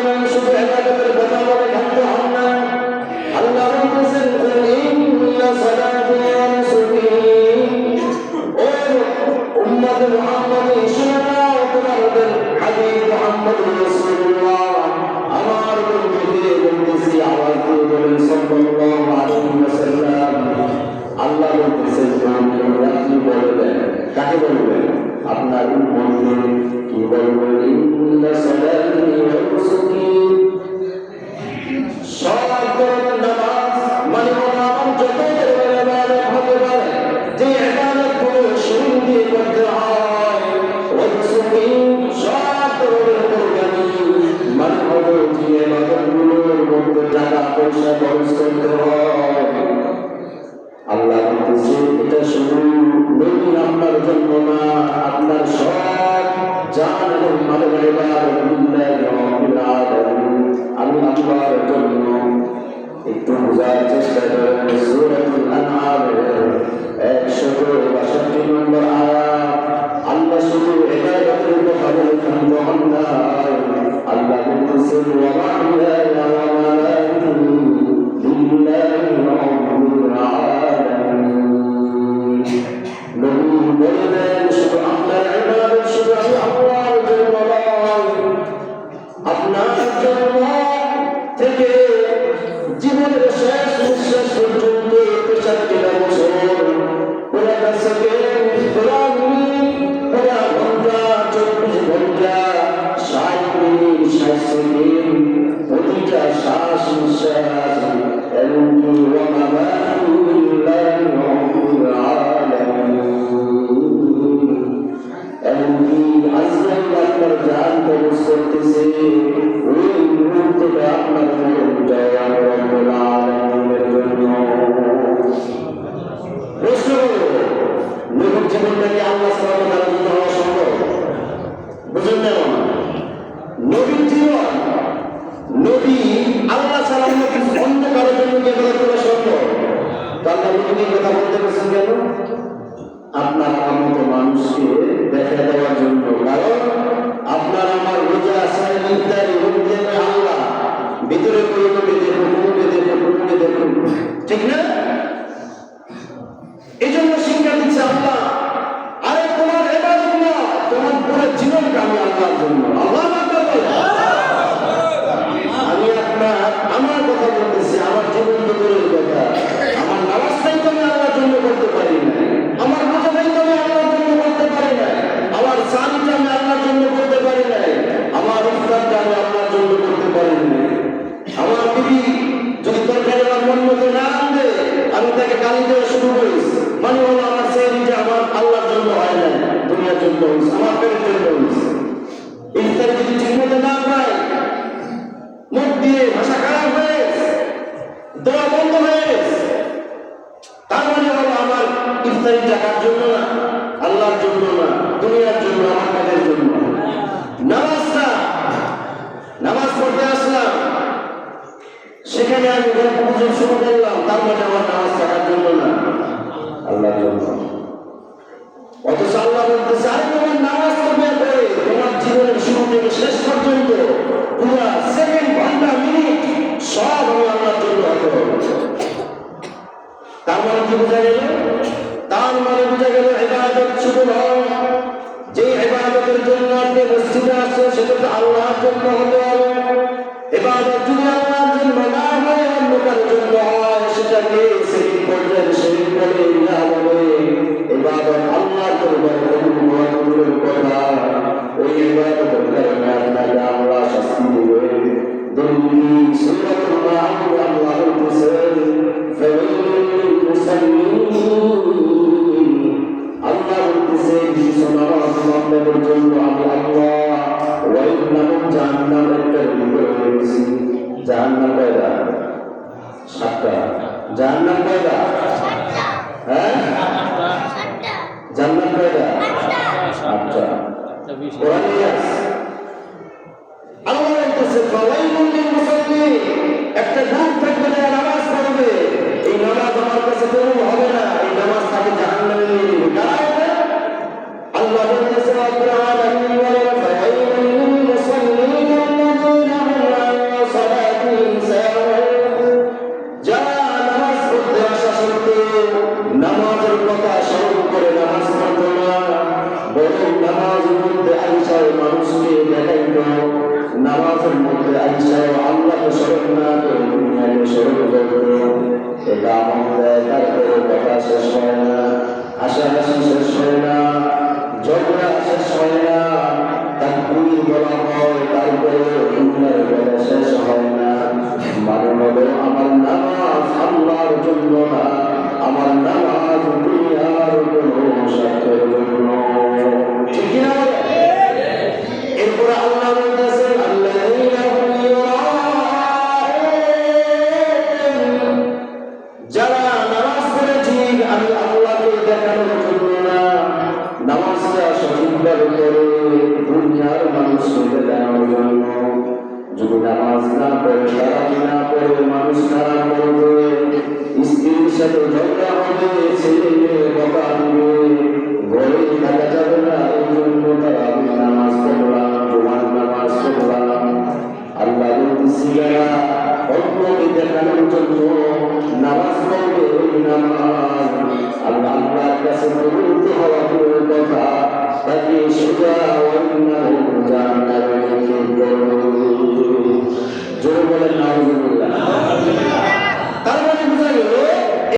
আলামিন শুধু ইবাদতের কথা বলে ক্ষান্ত হন না। আল্লাহ বলতেছেন ইন্না সালাতি ওয়া নুসুকি, ও উম্মত মুহাম্মদ শুনে নাও, তোমাদের হাবিব মুহাম্মদ রাসূলুল্লাহ আমার বন্ধুকে বলতেছি, আওয়াজ দিয়ে বলেন সাল্লাল্লাহু আলাইহি ওয়াসাল্লাম। আল্লাহ বলতেছেন আপনি বলবেন, কাকে বলবেন? আপনার উম্মতকে কি বলবেন? ইন্না সালাতি ওয়া নুসুকি, সব ধরনের নামাজ মানে আমার যত ধরনের ইবাদত হতে পারে, যে ইবাদতগুলো শুরু দিয়ে করতে হয়, ওয়া নুসুকি সব ধরনের কোরবানি মানে হলো যে ইবাদতগুলোর মধ্যে টাকা পয়সা খরচ করতে হয়। আল্লাহ বলতেছে এটা শুধু নবী আপনার জন্য না, আপনার সব জান এবং মালের ইবাদত লিল্লাহি রাব্বিল আলামিন, আমি আল্লাহর জন্য। একটু বোঝার চেষ্টা করেন, সূরাতুল আনআমের 162 নম্বর আয়াত। আল্লাহ শুধু ইবাদতের কথা বলে ক্ষান্ত হন না, আল্লাহ বলতেছেন ওয়া মা'য়া ওয়া মালাইকাতু লিল্লাহি রাব্বিল আলামিন। নবী বলেন শুধু আপনার ইবাদত শুধু আমি আল্লাহর জন্য নয়, আপনার জন্য থেকে জীবনের শেষ নিঃশ্বাস পর্যন্ত 65 বছর পুরা সেকেন্ড, পুরা মিনিট, পুরা ঘন্টা, 24 ঘন্টা, 60 মিনিট, 60 সেকেন্ড, প্রতিটা শ্বাস নিঃশ্বাস এমনকি ওয়া মা লিল্লাহি রাব্বিল আলামিন, এমনকি আজরাইল আপনার জান কবজ করতেছে, ওই মুহূর্তটা আপনার মনটা রব্বুল আলামিনের জন্য। প্রশ্ন হলো, নবীর জীবনটাকে আল্লাহ সুবহানাহু ওয়া তাআলার জন্য হওয়া সম্ভব? বুঝুন না, নবীর জীবন, নবী আল্লাহ ছাড়া অন্য কারোর জন্য কি ইবাদত করা সম্ভব? তো আল্লাহ নবীকে কথা বলতে পারছেন কেন? আপনার আমার মতো মানুষকে দেখা দেওয়ার জন্য। কারণ আপনার আমার রোজা আসার ইফতারি হতে আল্লাহ ভিতরে করে দেখুন, ঠিক না? এই জন্য শিক্ষা দিচ্ছে আল্লাহ, আরে তোমার ইবাদত না, তোমার পুরো জীবনটা আমি আল্লাহর জন্য। আল্লাহ আমি আপনার আমার কথা বলতেছি, আমার জীবন দূরের কথা, আমার নামাজটাই তো আমি আল্লাহর জন্য করতে পারি না, আমার রোজাটাই তো আমি আল্লাহর জন্য করতে পারি না, আমার সানিটা আমি আল্লাহর জন্য করতে পারি না, আমার ইফতারটা আমি আল্লাহর জন্য করতে পারি না। আমার বিবি যদি তরকারি আমার মন মতো না আনবে, আমি তাকে গালি দেওয়া শুরু করি, মানে হলো আমার সেহরিটা আমার আল্লাহর জন্য হয় না, দুনিয়ার জন্য হয়েছে, আমার পেটের জন্য হয়েছে। ইফতার যদি ঠিক মতো না পায়, মুখ দিয়ে ভাষা খারাপ হয়ে দোয়া বন্ধ হয়ে তার মানে হলো আমার ইফতারি টাকার জন্য না, আল্লাহর জন্য না, দুনিয়ার জন্য, আমার কাজের জন্য। নামাজ পড়তে আসলাম, সেখানে আমি গল্প গুজব শুরু করলাম, তার মানে আমার নামাজ টাকার জন্য না, আল্লাহর জন্য। অথচ আল্লাহ বলতেছে আরে তোমার নামাজ পড়বে পরে তোমার জীবনের শুরু থেকে শেষ পর্যন্ত পুরো সেকেন্ড, ঘন্টা, মিনিট সব আমি আল্লাহর জন্য হতে হবে। তার মানে কি বোঝা গেল? তার মানে বোঝা গেল ইবাদত শুধু নয়, যে ইবাদতের জন্য আপনি মসজিদে আসছেন সেটা তো আল্লাহর জন্য হতে হবে। ইবাদত যদি আল্লাহর জন্য না হয়, অন্য কারোর জন্য হয়, সেটাকে সেকেন্ড পর্যায়ে শরীক বলে না বলে ইবাদত আল্লাহর দরবারে কবুলের কথা। ওই ইবাদতের কারণে আপনাকে আল্লাহ শাস্তি দেবেন। দুনিয়া সূরাতুল মাআরিজ আল্লাহ বলতেছেন ফাওয়াইলুল মুসাল্লিন, আল্লাহ বলতেছেন আপনাদের জন্য আমি আল্লাহ ওয়াইল নামক জাহান্নাম একটা করে রেখেছি। জাহান্নাম কয়টা? 7টা। জাহান্নাম কয়টা? হ্যাঁ, জান্নাত কয়টা? 8টা। কোরআনে আছে আল্লাহ বলতেছে ফাওয়াইলুল লিল মুসাল্লিন, একটা গ্রুপ থাকবে যারা নামাজ পড়বে, এই নামাজ আমার কাছে কবুল হবে না, এই নামাজ তাকে জাহান্নামে নিয়ে যাবে। কারা হবে? আল্লাহ বলতেছে রব্বুল আলামিন বলেন ফাওয়াইলুল লিল মুসাল্লিন আল্লাযীনা হুম দাম দেয়, তারপরে কথা শেষ হয় না, হাসাহাসি শেষ হয় না, ঝগড়া শেষ হয় না, তাকবীর বলা হয়, তারপরে দুনিয়ার কথা শেষ হয় না। মানে হলো আমার নামাজ আল্লাহর জন্য না, আমার নামাজ দুনিয়ার কোনো স্বার্থের জন্য। ঠিক কি না? এরপরে আল্লাহ বলতেছেন আল্লাযীনা হুম ইউরাউন, যারা নামাজ পড়ে ঠিক আমি আল্লাহকে দেখানোর জন্য না, নামাজটা সঠিকভাবে পড়ে দুনিয়ার মানুষকে দেখানোর জন্য। যদি নামাজ না পড়ে, তারাবি না পড়ে, মানুষ খারাপ করবে, স্ত্রীর সাথে ঝগড়া হবে, ছেলে মেয়ে বকা দিবে, ঘরে থাকা যাবে না, এই জন্য তারাবি নামাজ পড়লাম, জুমার নামাজ পড়লাম। আল্লাহ বলতেছি যারা অন্যকে দেখানোর জন্য নামাজ পড়বে, ওই নামাজ আল্লাহ আল্লাহর কাছে কবুল হওয়া দূরের কথা, তাকে সোজা অন্য জান্নাতে নিক্ষেপ করবে। জোরে বলেন নাউযুবিল্লাহ।